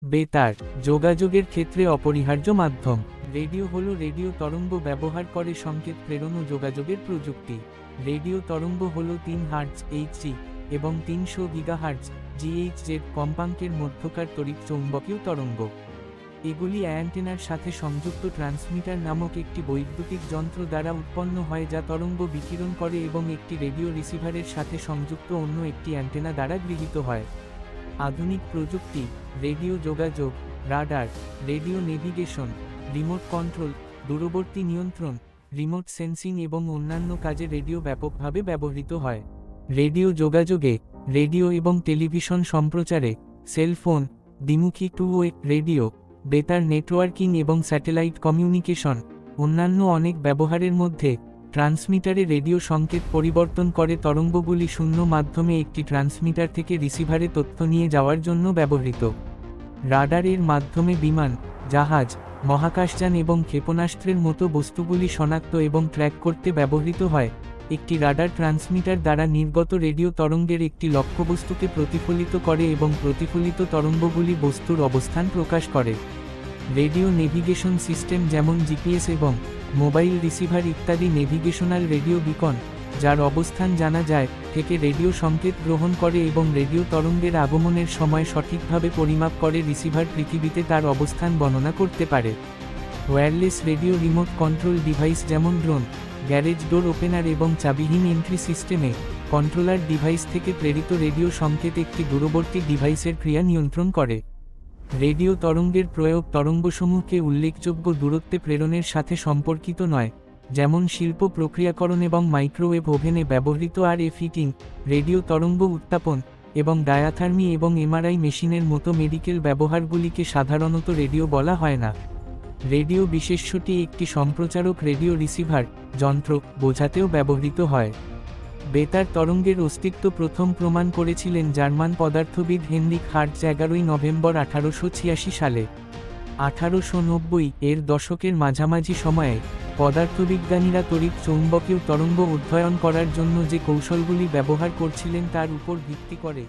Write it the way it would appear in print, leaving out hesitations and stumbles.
বেতার যোগাযোগের ক্ষেত্রে অপরিহার্য মাধ্যম। রেডিও হলো রেডিও তরঙ্গ ব্যবহার করে সংকেত প্রেরণ ও যোগাযোগের প্রযুক্তি। রেডিও তরঙ্গ হলো 3 হার্টজ এইচজি এবং 300 গিগাহার্টজ জিএইচজেড কম্পাঙ্কের মধ্যকার তড়িৎ চৌম্বকীয় তরঙ্গ। এগুলি অ্যান্টেনার সাথে সংযুক্ত ট্রান্সমিটার নামক একটি বৈদ্যুতিক যন্ত্র দ্বারা উৎপন্ন হয় যা তরঙ্গ বিকিরণ করে এবং একটি রেডিও রিসিভারের সাথে সংযুক্ত অন্য একটি অ্যান্টেনা দ্বারা গৃহীত হয়। আধুনিক প্রযুক্তি, রেডিও যোগাযোগ, radar, radio navigation, remote control, দূরবর্তী নিয়ন্ত্রণ, রিমোট সেন্সিং এবং অন্যান্য কাজে রেডিও ব্যাপকভাবে ব্যবহৃত হয়। রেডিও যোগাযোগে, রেডিও এবং টেলিভিশন সম্প্রচারে, সেলফোন, দ্বিমুখী টু-ওয়ে রেডিও, বেতার নেটওয়ার্কিং এবং স্যাটেলাইট কমিউনিকেশন, অন্যান্য অনেক ব্যবহারের মধ্যে, ট্রান্সমিটারে রেডিও সংকেত পরিবর্তন করে তরঙ্গগুলি শূন্য মাধ্যমে একটি ট্রান্সমিটার থেকে রিসিভারে তথ্য নিয়ে যাওয়ার জন্য ব্যবহৃত। রাডারের মাধ্যমে বিমান, জাহাজ, মহাকাশযান এবং ক্ষেপণাস্ত্রের মতো বস্তুগুলি শনাক্ত এবং ট্র্যাক করতে ব্যবহৃত হয়। একটি রাডার ট্রান্সমিটার দ্বারা নির্গত রেডিও তরঙ্গের একটি লক্ষ্যবস্তুকে প্রতিফলিত করে এবং প্রতিফলিত তরঙ্গগুলি বস্তুর অবস্থান প্রকাশ করে। রেডিও নেভিগেশন সিস্টেম যেমন জিপিএস এবং মোবাইল রিসিভার ইত্যাদি নেভিগেশনাল রেডিও বিকন, যার অবস্থান জানা যায়, থেকে রেডিও সংকেত গ্রহণ করে এবং রেডিও তরঙ্গের আগমনের সময় সঠিকভাবে পরিমাপ করে রিসিভার পৃথিবীতে তার অবস্থান গণনা করতে পারে। Wireless radio remote control device যেমন ড্রোন, গ্যারেজ ডোর ওপেনার এবং চাবিহীন এন্ট্রি সিস্টেমে, কন্ট্রোলার ডিভাইস থেকে প্রেরিত রেডিও সংকেত একটি দূরবর্তী ডিভাইসের ক্রিয়া নিয়ন্ত্রণ করে। রেডিও তরঙ্গের প্রয়োগ তরঙ্গসমূহকে উল্লেখযোগ্য দূরত্বে প্রেরণের সাথে সম্পর্কিত নয়, যেমন শিল্প প্রক্রিয়াকরণ এবং মাইক্রোওয়েভ ওভেনে ব্যবহৃত আরএফ হিটিং, রেডিও তরঙ্গ উত্তাপন, এবং ডায়াথার্মি এবং এমআরআই মেশিনের মতো মেডিকেল ব্যবহারগুলিকে সাধারণত রেডিও বলা হয় না। রেডিও বিশেষ্যটি একটি সম্প্রচারক রেডিও রিসিভার যন্ত্র বোঝাতেও ব্যবহৃত হয়। বেতার তরঙ্গের অস্তিত্ব প্রথম প্রমাণ করেছিলেন জার্মান পদার্থবিদ হেনরিক হার্টজ 11 নভেম্বর 1886 সালে। 1890 এর দশকের মাঝামাঝি সময়ে, পদার্থবিজ্ঞানীরা তড়িৎ চৌম্বকীয় তরঙ্গ অধ্যয়ন করার জন্য যে কৌশলগুলি ব্যবহার করছিলেন তার উপর ভিত্তি করে